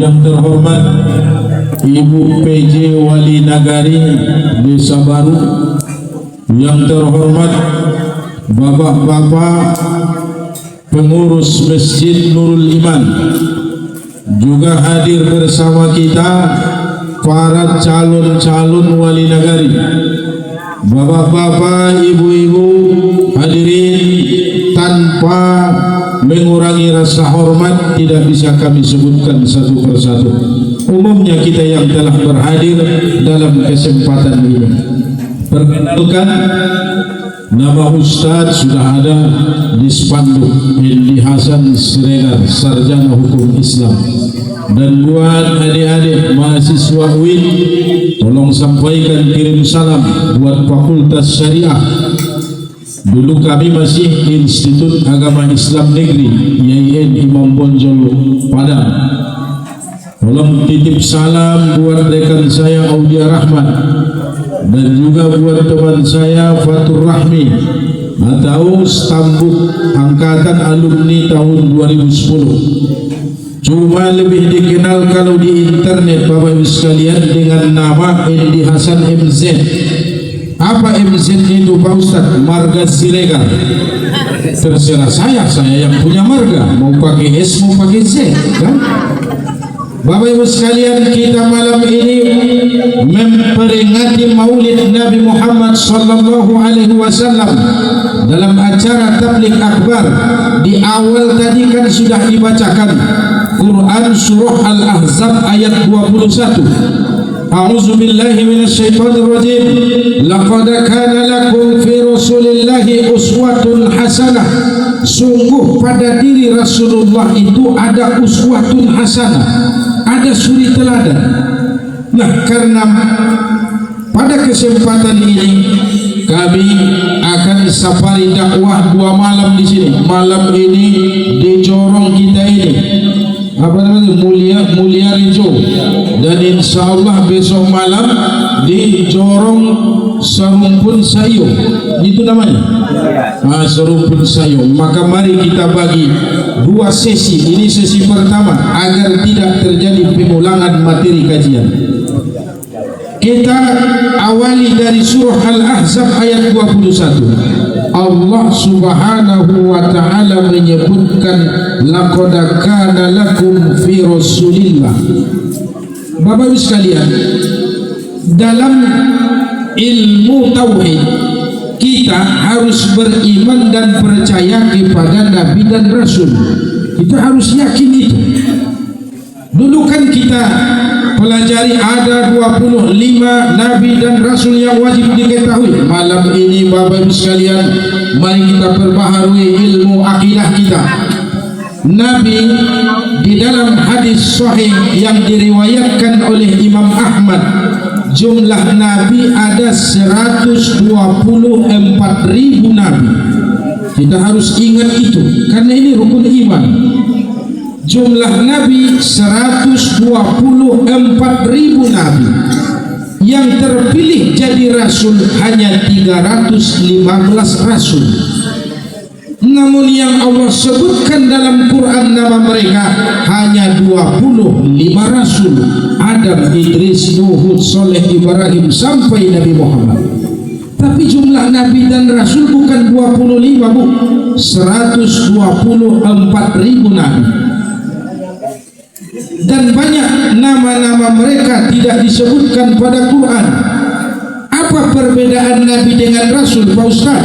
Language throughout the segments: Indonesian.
Yang terhormat Ibu PJ Wali Nagari Desa Baru, yang terhormat Bapak-bapak pengurus Masjid Nurul Iman, juga hadir bersama kita para calon-calon wali nagari, bapak-bapak, ibu-ibu, hadirin. Tanpa mengurangi rasa hormat, tidak bisa kami sebutkan satu persatu. Umumnya kita yang telah berhadir dalam kesempatan ini. Perkenalkan, nama Ustadz sudah ada di spanduk, Indi Hasan Siregar, Sarjana Hukum Islam. Dan buat adik-adik mahasiswa UIN, tolong sampaikan kirim salam buat Fakultas Syariah. Dulu kami masih Institut Agama Islam Negeri IAIN Imam Bonjol Padang. Tolong titip salam buat rekan saya Aulia Rahmat, dan juga buat teman saya Fatur Rahmi atau stambuk angkatan alumni tahun 2010. Cuma lebih dikenal kalau di internet Bapak Ibu sekalian dengan nama Indi Hasan MZ. Apa MZ itu Pak Ustadz? Marga Siregar. Terserah saya yang punya marga, mau pakai S mau pakai Z kan? Bapak Ibu sekalian, kita malam ini memperingati Maulid Nabi Muhammad sallallahu alaihi wasallam dalam acara tabligh akbar. Di awal tadi kan sudah dibacakan Quran surah Al-Ahzab ayat 21. A'udzu billahi minasyaitonir rajim. Laqad kana lakum fi Rasulillahi uswatun hasanah. Sungguh pada diri Rasulullah itu ada uswatun hasanah, ada suri teladan. Nah, karena pada kesempatan ini kami akan safari dakwah 2 malam di sini. Malam ini di Jorong kita ini, apa namanya, Mulia Rejo, dan insya Allah besok malam di Jorong Serumpun Sayo, itu namanya, Serumpun Sayo. Maka mari kita bagi 2 sesi. Ini sesi pertama agar tidak terjadi pengulangan materi kajian. Kita awali dari surah Al-Ahzab ayat 21. Allah subhanahu wa ta'ala menyebutkan laqad kana lakum fi Rasulillah. Bapak Ibu sekalian, dalam ilmu tauhid kita harus beriman dan percaya kepada Nabi dan Rasul. Kita harus yakin itu. Dulu kan kita pelajari ada 25 Nabi dan Rasul yang wajib diketahui. Malam ini Bapak Ibu sekalian, mari kita perbaharui ilmu akidah kita. Nabi di dalam hadis sahih yang diriwayatkan oleh Imam Ahmad, jumlah Nabi ada 124.000 Nabi. Kita harus ingat itu karena ini rukun iman. Jumlah Nabi 124.000 Nabi. Yang terpilih jadi Rasul hanya 315 Rasul. Namun yang Allah sebutkan dalam Quran nama mereka hanya 25 Rasul. Adam, Idris, Nuh, Soleh, Ibrahim sampai Nabi Muhammad. Tapi jumlah Nabi dan Rasul bukan 25 bu, 124.000 Nabi. Dan banyak nama-nama mereka tidak disebutkan pada Quran. Apa perbedaan Nabi dengan Rasul Pak Ustaz?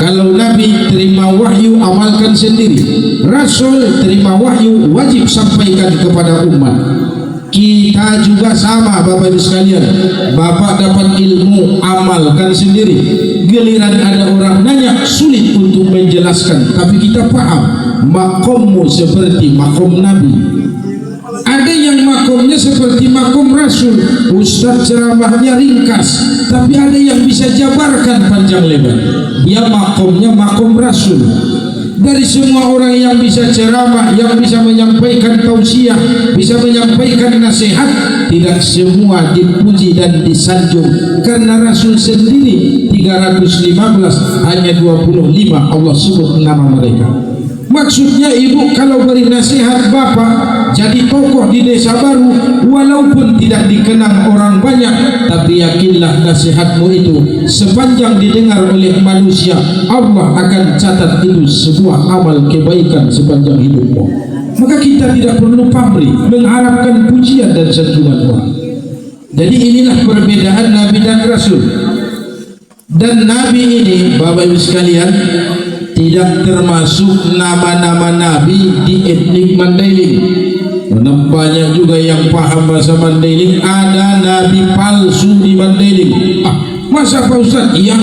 Kalau Nabi terima wahyu amalkan sendiri, Rasul terima wahyu wajib sampaikan kepada umat. Kita juga sama Bapak Ibu sekalian. Bapak dapat ilmu amalkan sendiri, giliran ada orang nanya sulit untuk menjelaskan, tapi kita paham makommu seperti makom Nabi. Ada yang makomnya seperti makom Rasul, Ustaz ceramahnya ringkas, tapi ada yang bisa jabarkan panjang lebar. Dia makomnya makom Rasul. Dari semua orang yang bisa ceramah, yang bisa menyampaikan tausiah, bisa menyampaikan nasihat, tidak semua dipuji dan disanjung. Karena Rasul sendiri 315, hanya 25 Allah sebut nama mereka. Maksudnya ibu kalau beri nasihat bapak jadi tokoh di desa baru, walaupun tidak dikenang orang banyak, tapi yakinlah nasihatmu itu sepanjang didengar oleh manusia, Allah akan catat itu sebuah amal kebaikan sepanjang hidupmu. Maka kita tidak perlu pamrih mengharapkan pujian dan sanjungan orang. Jadi inilah perbedaan Nabi dan Rasul. Dan Nabi ini, Bapak Ibu sekalian, tidak termasuk nama-nama Nabi di etnik Mandailing. Karena banyak juga yang paham bahasa Mandailing, ada Nabi palsu di Mandailing. Masa Pak Ustaz? Iya,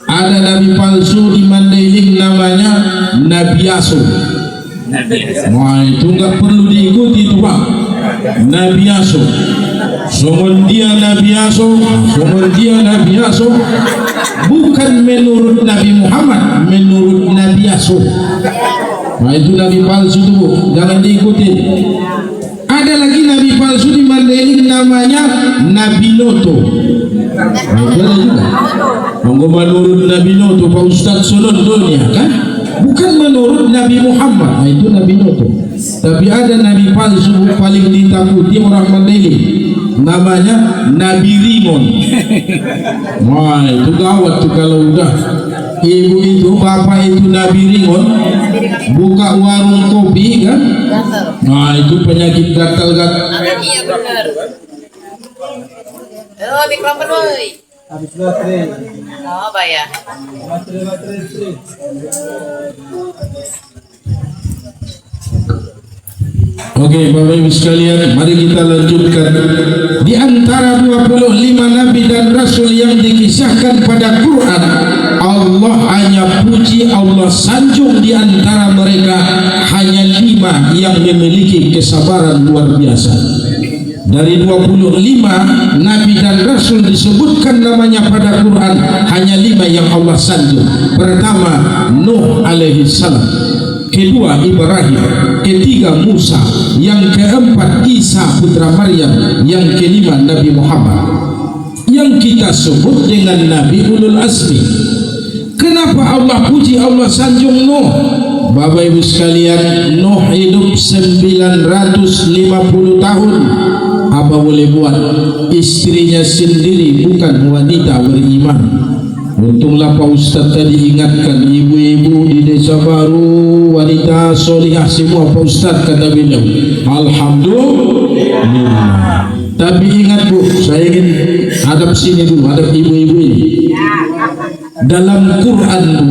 ada Nabi palsu di Mandailing, namanya Nabi Aso. Wah, itu nggak perlu diikuti itu Pak. Nabi Aso, dia Nabi Aso, dia Nabi Aso, bukan menurut Nabi Muhammad, menurut Nabi Aso. Nah itu Nabi palsu itu, jangan diikuti. Ada lagi Nabi palsu di Mandailing, namanya Nabi Noto. Nah itu ada juga. Menurut Nabi Noto, Pak Ustadz Solondonia kan? Bukan menurut Nabi Muhammad. Nah itu Nabi Noto. Tapi ada Nabi palsu paling ditakuti orang Mandailing, namanya Nabi Rimon. Wah itu gawat tuh kalau udah ibu itu bapak itu Nabi Rimon buka warung kopi kan. Nah itu penyakit gatal-gatal. Iya benar. Oh mikrofon woi. Habis baterai. Oh bayar. Baterai. Oke, Bapak Ibu sekalian, mari kita lanjutkan. Di antara 25 Nabi dan Rasul yang dikisahkan pada Quran, Allah hanya puji, Allah sanjung di antara mereka hanya 5 yang memiliki kesabaran luar biasa. Dari 25 Nabi dan Rasul disebutkan namanya pada Quran, hanya 5 yang Allah sanjung. Pertama, Nuh alaihi salam. Kedua, Ibrahim. Ketiga, Musa. Yang keempat, Isa putra Maryam. Yang kelima, Nabi Muhammad, yang kita sebut dengan Nabi Ulul Azmi. Kenapa Allah puji, Allah sanjung Nuh? Bapak Ibu sekalian, Nuh hidup 950 tahun. Apa boleh buat? Istrinya sendiri bukan wanita beriman. Untunglah Pak Ustadz tadi ingatkan ibu-ibu di desa baru, wanita solihah semua Pak Ustadz, kata beliau. Alhamdulillah. Tapi ingat Bu, saya ingin hadap sini dulu, hadap ibu-ibu ini. Dalam Quran Bu,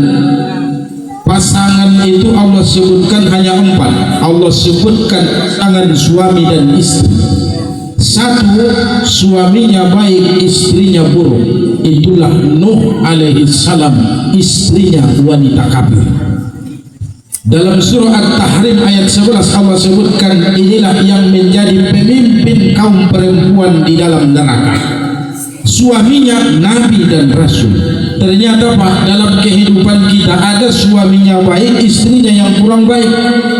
pasangan itu Allah sebutkan hanya 4. Allah sebutkan pasangan suami dan istri. 1, suaminya baik, istrinya buruk. Itulah Nuh alaihi salam, istrinya wanita kafir. Dalam surah At-Tahrim ayat 11 Allah sebutkan, inilah yang menjadi pemimpin kaum perempuan di dalam neraka. Suaminya Nabi dan Rasul. Ternyata Pak, dalam kehidupan kita ada suaminya baik, istrinya yang kurang baik.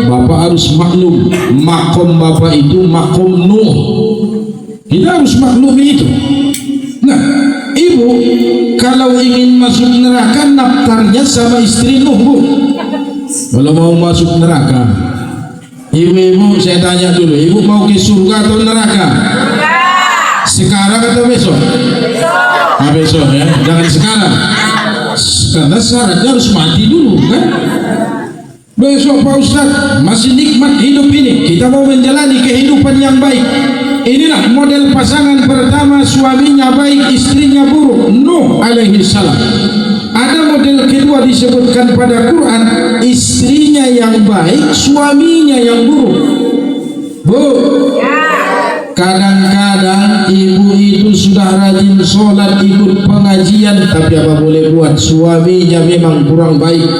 Bapak harus maklum, makom Bapak itu makom Nuh. Kita harus maklumi itu. Nah, ibu kalau ingin masuk neraka, naftarnya sama istri Nuh Bu. Kalau mau masuk neraka, ibu-ibu saya tanya dulu, ibu mau ke surga atau neraka? Sekarang atau besok? Nah, besok ya, jangan sekarang. Karena syaratnya harus mati dulu kan. Besok Pak Ustadz masih nikmat hidup ini, kita mau menjalani kehidupan yang baik. Inilah model pasangan pertama, suaminya baik, istrinya buruk, Nuh alaihi salam. Ada model kedua disebutkan pada Quran, istrinya yang baik, suaminya yang buruk. Bu, kadang-kadang ibu itu sudah rajin sholat, ikut pengajian, tapi apa boleh buat, suaminya memang kurang baik.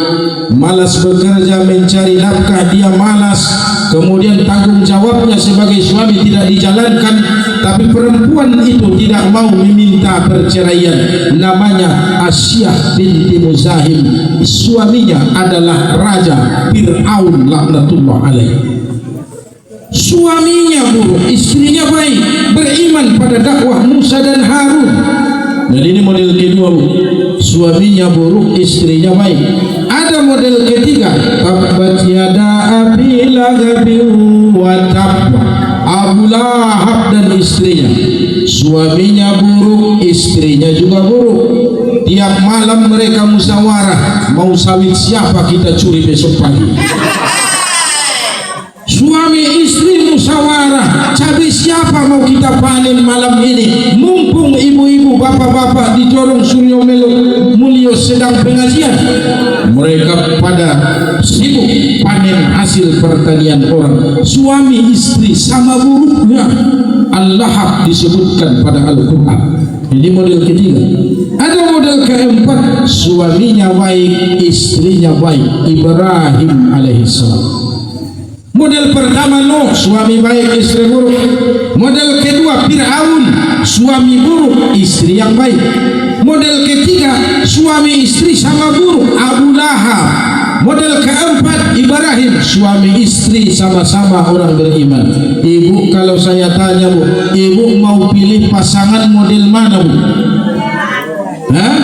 Malas bekerja mencari nafkah, dia malas. Kemudian tanggung jawabnya sebagai suami tidak dijalankan. Tapi perempuan itu tidak mau meminta perceraian. Namanya Asyah binti Muzahim. Suaminya adalah Raja Fir'aun laknatullah alaih. Suaminya buruk, istrinya baik, beriman pada dakwah Musa dan Harun. Dan ini model kedua, Bu. Suaminya buruk, istrinya baik. Ada model ketiga, tabbat yada abi lahabin wa tab. Abu Lahab dan istrinya, suaminya buruk, istrinya juga buruk. Tiap malam mereka musyawarah, mau sawit siapa kita curi besok pagi. Suami istri musyawarah, cabai siapa mau kita panen malam ini. Mumpung ibu-ibu, bapak-bapak di Jorong Suryo Melo Mulyo sedang pengajian, mereka pada sibuk panen hasil pertanian orang. Suami istri sama buruknya. Al-Lahab disebutkan pada Al-Quran. Ini model ketiga. Ada model keempat, suaminya baik, istrinya baik. Ibrahim alaihissalam. Model pertama Nuh, suami baik, istri buruk. Model kedua Fir'aun, suami buruk, istri yang baik. Model ketiga, suami istri sama buruk, Abu Lahab. Model keempat Ibrahim, suami istri sama-sama orang beriman. Ibu, kalau saya tanya, Bu, ibu mau pilih pasangan model mana, Bu? Hah?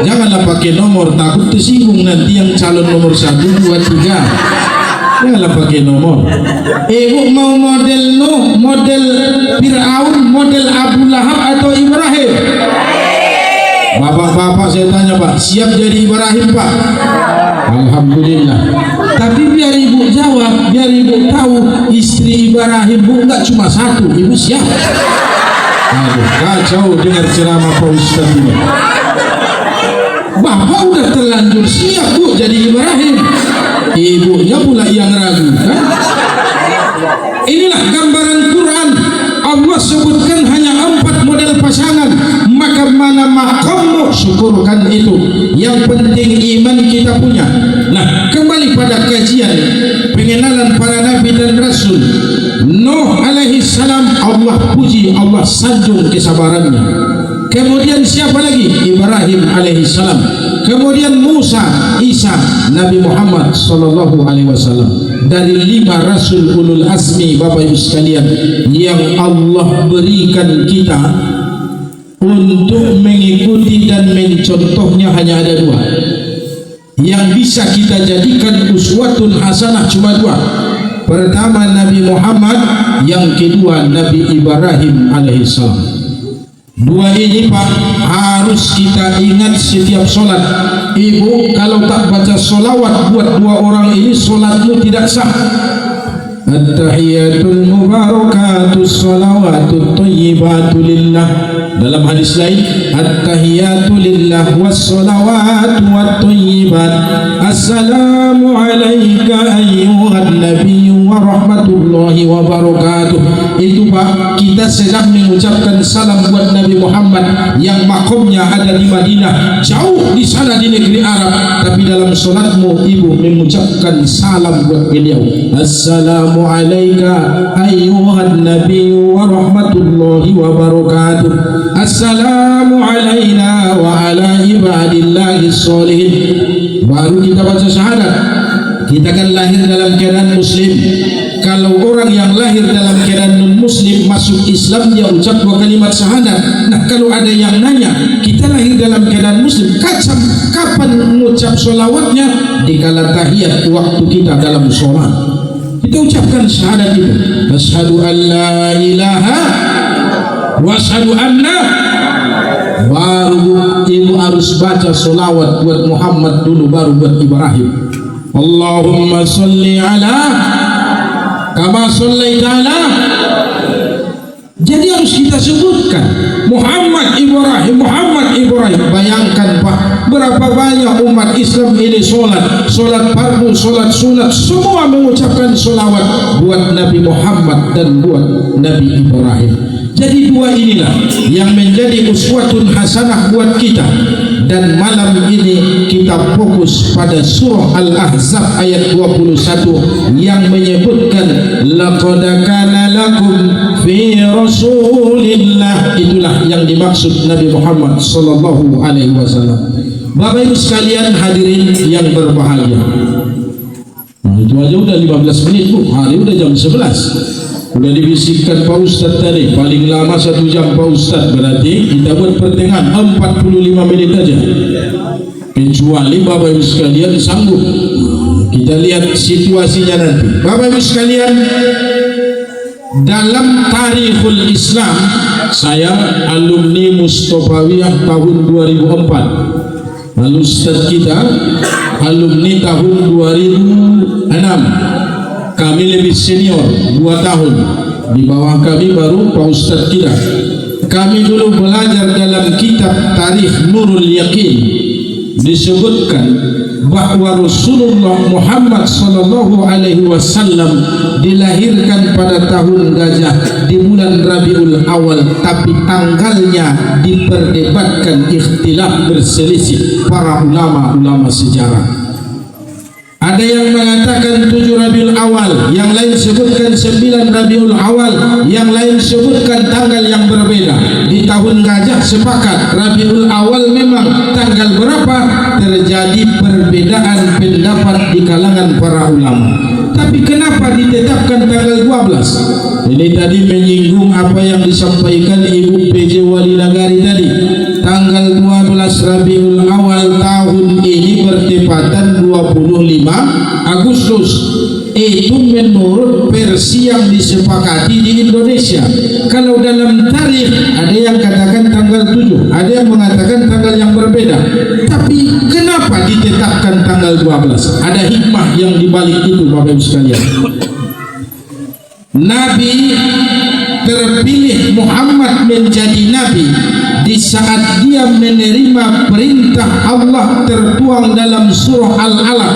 Janganlah pakai nomor, takut tersinggung nanti yang calon nomor 1, 2, 3. Janganlah pakai nomor. Ibu mau model Nuh, model Fir'aun, model Abu Lahab atau Ibrahim? Bapak-bapak saya tanya, Pak, siap jadi Ibrahim, Pak? Alhamdulillah. Tapi biar ibu jawab, biar ibu tahu istri Ibrahim, Bu, enggak cuma satu. Ibu siap? Aduh, kacau dengar ceramah Pak Ustaz ini. Bapak udah terlanjur siap, Bu, jadi Ibrahim. Ibunya pula yang ragu, kan? Inilah gambaran Quran. Allah sebutkan hanya 4 model pasangan. Maka mana makammu, syukurkan itu. Yang penting iman kita punya. Nah, kembali pada kajian pengenalan para nabi dan rasul. Nuh alaihissalam, Allah puji, Allah sanjung kesabarannya. Kemudian siapa lagi? Ibrahim alaihissalam. Kemudian Musa, Isa, Nabi Muhammad sallallahu alaihi wasallam. Dari 5 rasul ulul azmi, Bapak Ibu sekalian, yang Allah berikan kita untuk mengikuti dan mencontohnya hanya ada 2. Yang bisa kita jadikan uswatun hasanah cuma 2. Pertama Nabi Muhammad, yang kedua Nabi Ibrahim alaihissalam. 2 ini, Pak, harus kita ingat setiap sholat. Ibu, kalau tak baca sholawat buat 2 orang ini, sholatmu tidak sah. At-tahiyatul mubarakatus sholawatut thayyibatu lillah. Dalam hadis lain, at-tahiyatu lillah was sholawatu wat thayyibat. Assalamu alayka ayyuhan nabiyyu wa rahmatullahi wa barakatuh. Itu, Pak, kita sedang mengucapkan salam buat Nabi Muhammad yang makamnya ada di Madinah, jauh di sana di negeri Arab. Tapi dalam solatmu, ibu mengucapkan salam buat beliau. Assalamu alayka ayyuhan nabiyyu wa rahmatullahi wa barakatuh. Assalamu alayna wa ala ibadillahi sholihin. Baru kita baca syahadat. Kita kan lahir dalam keadaan muslim. Kalau orang yang lahir dalam keadaan non-muslim masuk Islam, dia ucap 2 kalimat syahadat. Nah, kalau ada yang nanya, kita lahir dalam keadaan muslim, kapan mengucap sholawatnya? Dikala tahiyat, waktu kita dalam sholat, kita ucapkan syahadat itu. Asyhadu an la ilaha wa asyhadu anna. Baru ibu harus baca sholawat buat Muhammad dulu, baru buat Ibrahim. Allahumma sholli ala kama shallaita ala. Jadi harus kita sebutkan Muhammad Ibrahim, Muhammad Ibrahim. Bayangkan, Pak, berapa banyak umat Islam ini sholat fardu, sholat sunat, semua mengucapkan sholawat buat Nabi Muhammad dan buat Nabi Ibrahim. Jadi 2 inilah yang menjadi uswatun hasanah buat kita. Dan malam ini kita fokus pada surah Al-Ahzab ayat 21 yang menyebutkan laqad kana lakum fi rasulillah. Itulah yang dimaksud Nabi Muhammad sallallahu alaihi wasallam. Bapak Ibu sekalian hadirin yang berbahagia. Nah, itu aja udah 15 menit, Bu. Hari udah jam 11. Sudah dibisikkan Pak Ustadz tadi, paling lama 1 jam Pak Ustadz, berarti kita buat pertengahan 45 menit aja. Kecuali Bapak Ibu sekalian sanggup. Kita lihat situasinya nanti. Bapak Ibu sekalian, dalam tarikhul Islam, saya alumni Mustofawiyah tahun 2004. Lalu Ustadz kita alumni tahun 2006. Kami lebih senior 2 tahun. Di bawah kami baru Pak Ustadz kita. Kami dulu belajar dalam kitab Tarikh Nurul Yakin, disebutkan bahwa Rasulullah Muhammad sallallahu alaihi wasallam dilahirkan pada tahun gajah di bulan Rabiul Awal, tapi tanggalnya diperdebatkan, ikhtilaf, berselisih para ulama sejarah. Ada yang mengatakan 7 Rabiul Awal, yang lain sebutkan 9 Rabiul Awal, yang lain sebutkan tanggal yang berbeda. Di tahun gajah sepakat Rabiul Awal memang, tanggal berapa terjadi perbedaan pendapat di kalangan para ulama. Tapi kenapa ditetapkan tanggal 12? Ini tadi menyinggung apa yang disampaikan Ibu PJ Wali Nagari tadi. Tanggal 12 Rabiul Awal tahun ini bertepatan 25 Agustus. Itu menurut versi yang disepakati di Indonesia. Kalau dalam tarikh ada yang katakan tanggal 7, ada yang mengatakan tanggal yang berbeda. Tapi kenapa ditetapkan tanggal 12? Ada hikmah yang dibalik itu, Bapak Ibu sekalian. Nabi terpilih Muhammad menjadi nabi di saat dia menerima perintah Allah tertuang dalam surah Al-Alaq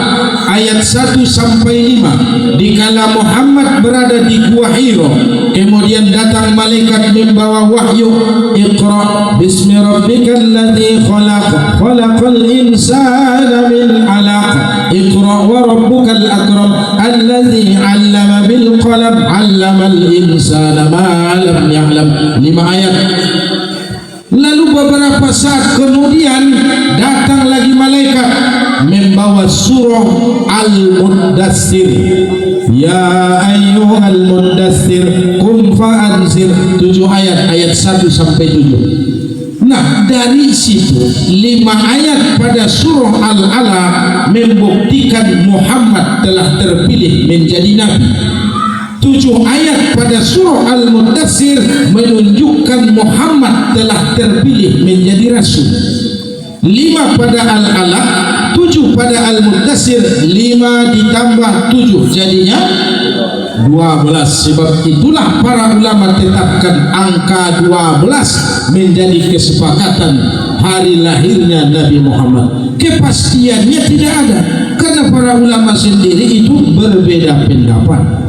ayat 1 sampai 5. Dikala Muhammad berada di Gua Hiro, kemudian datang malaikat membawa wahyu, Iqra bismi rabbikal ladzi khalaq, khalaqal insana min 'alaq, Iqra wa rabbukal akram, alladzi 'allama bil qalam, 'allamal insana ma lam ya'lam. 5 ayat. Lalu beberapa saat kemudian datang lagi malaikat membawa surah Al-Muddatsir. Ya ayyuhal muddatsir qum fa'anzir. 7 ayat, ayat 1 sampai 7. Nah, dari situ 5 ayat pada surah Al-Alaq membuktikan Muhammad telah terpilih menjadi nabi. 7 ayat pada surah Al-Muddatsir menunjukkan Muhammad telah terpilih menjadi rasul. 5 pada Al-Alaq, 7 pada Al-Muddatsir, 5 ditambah 7 jadinya 12. Sebab itulah para ulama tetapkan angka 12 menjadi kesepakatan hari lahirnya Nabi Muhammad. Kepastiannya tidak ada, karena para ulama sendiri itu berbeda pendapat.